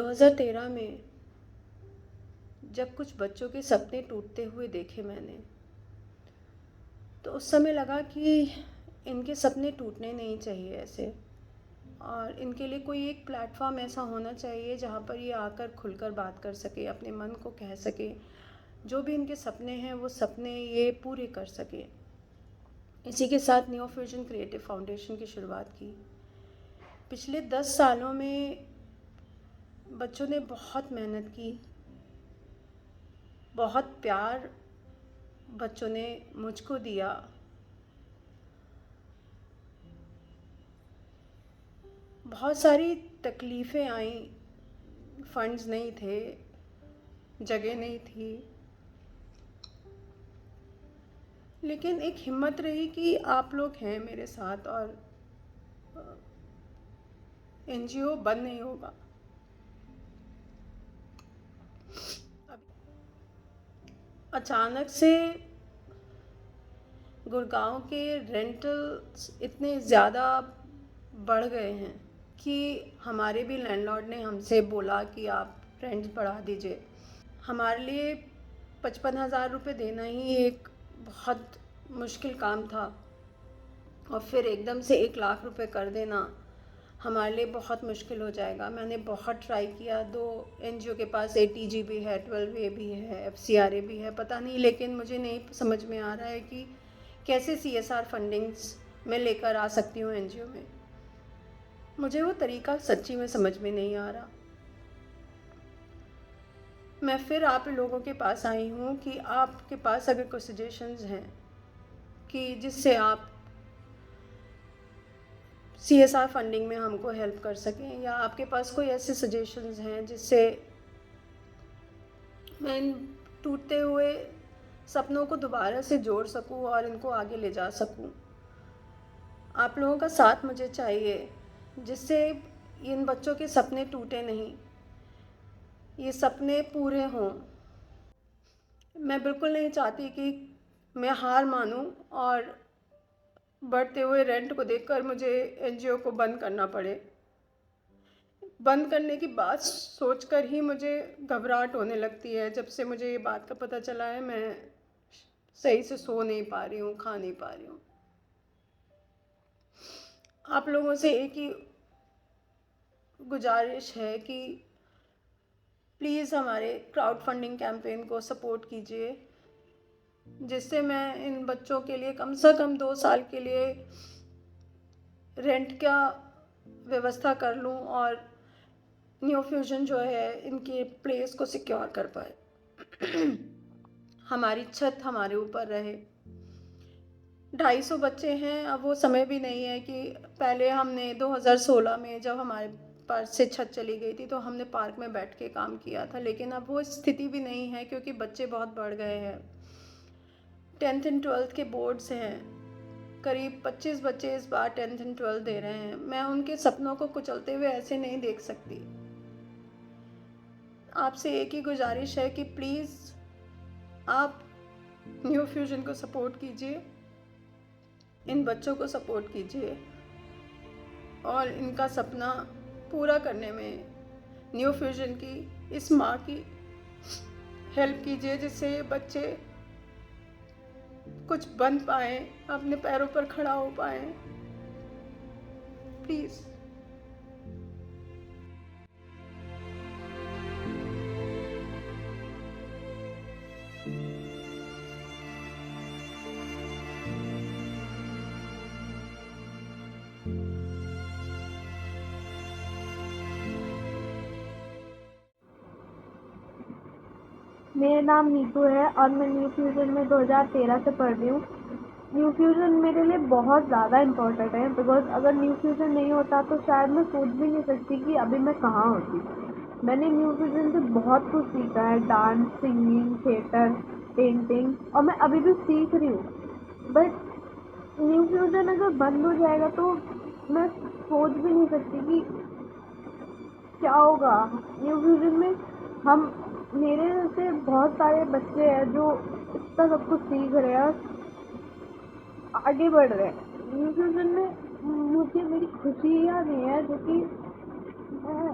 2013 में जब कुछ बच्चों के सपने टूटते हुए देखे मैंने, तो उस समय लगा कि इनके सपने टूटने नहीं चाहिए ऐसे, और इनके लिए कोई एक प्लेटफॉर्म ऐसा होना चाहिए जहाँ पर ये आकर खुलकर बात कर सके, अपने मन को कह सके, जो भी इनके सपने हैं वो सपने ये पूरे कर सके। इसी के साथ न्यू फ्यूजन क्रिएटिव फाउंडेशन की शुरुआत की। पिछले 10 सालों में बच्चों ने बहुत मेहनत की, बहुत प्यार बच्चों ने मुझको दिया। बहुत सारी तकलीफ़ें आईं, फंड्स नहीं थे, जगह नहीं थी, लेकिन एक हिम्मत रही कि आप लोग हैं मेरे साथ और एनजीओ बंद नहीं होगा। अचानक से गुड़गांव के रेंटल्स इतने ज़्यादा बढ़ गए हैं कि हमारे भी लैंडलॉर्ड ने हमसे बोला कि आप रेंट बढ़ा दीजिए। हमारे लिए 55,000 रुपये देना ही एक बहुत मुश्किल काम था, और फिर एकदम से 1 लाख रुपए कर देना हमारे लिए बहुत मुश्किल हो जाएगा। मैंने बहुत ट्राई किया, 2 एनजीओ के पास ATG भी है, 12A भी है, FCRA भी है, पता नहीं, लेकिन मुझे नहीं समझ में आ रहा है कि कैसे CSR फंडिंग्स मैं लेकर आ सकती हूँ एनजीओ में। मुझे वो तरीका सच्ची में समझ में नहीं आ रहा। मैं फिर आप लोगों के पास आई हूँ कि आपके पास अगर कोई सजेशंस हैं कि जिससे आप CSR फंडिंग में हमको हेल्प कर सकें, या आपके पास कोई ऐसे सजेशंस हैं जिससे मैं इन टूटते हुए सपनों को दोबारा से जोड़ सकूं और इनको आगे ले जा सकूं। आप लोगों का साथ मुझे चाहिए, जिससे इन बच्चों के सपने टूटे नहीं, ये सपने पूरे हों। मैं बिल्कुल नहीं चाहती कि मैं हार मानूं और बढ़ते हुए रेंट को देखकर मुझे एनजीओ को बंद करना पड़े। बंद करने की बात सोचकर ही मुझे घबराहट होने लगती है। जब से मुझे ये बात का पता चला है, मैं सही से सो नहीं पा रही हूँ, खा नहीं पा रही हूँ। आप लोगों से एक ही गुजारिश है कि प्लीज़ हमारे क्राउड फंडिंग कैंपेन को सपोर्ट कीजिए, जिससे मैं इन बच्चों के लिए कम से कम 2 साल के लिए रेंट का व्यवस्था कर लूँ और न्यू फ्यूजन जो है इनके प्लेस को सिक्योर कर पाए। हमारी छत हमारे ऊपर रहे। 250 बच्चे हैं। अब वो समय भी नहीं है कि पहले हमने 2016 में जब हमारे पास से छत चली गई थी तो हमने पार्क में बैठ के काम किया था, लेकिन अब वो स्थिति भी नहीं है क्योंकि बच्चे बहुत बढ़ गए हैं। 10th एंड 12th के बोर्ड्स हैं, करीब 25 बच्चे इस बार 10th एंड 12th दे रहे हैं। मैं उनके सपनों को कुचलते हुए ऐसे नहीं देख सकती। आपसे एक ही गुजारिश है कि प्लीज़ आप न्यू फ्यूजन को सपोर्ट कीजिए, इन बच्चों को सपोर्ट कीजिए और इनका सपना पूरा करने में न्यू फ्यूजन की इस माँ की हेल्प कीजिए, जिससे ये बच्चे कुछ बन पाएँ, अपने पैरों पर खड़ा हो पाएँ। प्लीज़। मेरा नाम नीतू है और मैं न्यू फ्यूजन में 2013 से पढ़ रही हूँ। न्यू फ्यूजन मेरे लिए बहुत ज़्यादा इम्पोर्टेंट है, बिकॉज अगर न्यू फ्यूजन नहीं होता तो शायद मैं सोच भी नहीं सकती कि अभी मैं कहाँ होती। मैंने न्यू फ्यूजन से बहुत कुछ सीखा है, डांस, सिंगिंग, थिएटर, पेंटिंग, और मैं अभी भी सीख रही हूँ। बट न्यू फ्यूजन अगर बंद हो जाएगा तो मैं सोच भी नहीं सकती कि क्या होगा। न्यू फ्यूजन में हम, मेरे जैसे बहुत सारे बच्चे हैं जो इतना सब कुछ सीख रहे हैं, आगे बढ़ रहे हैं। न्यू फ्यूजन में मुझे मेरी खुशियाँ भी हैं जो कि मैं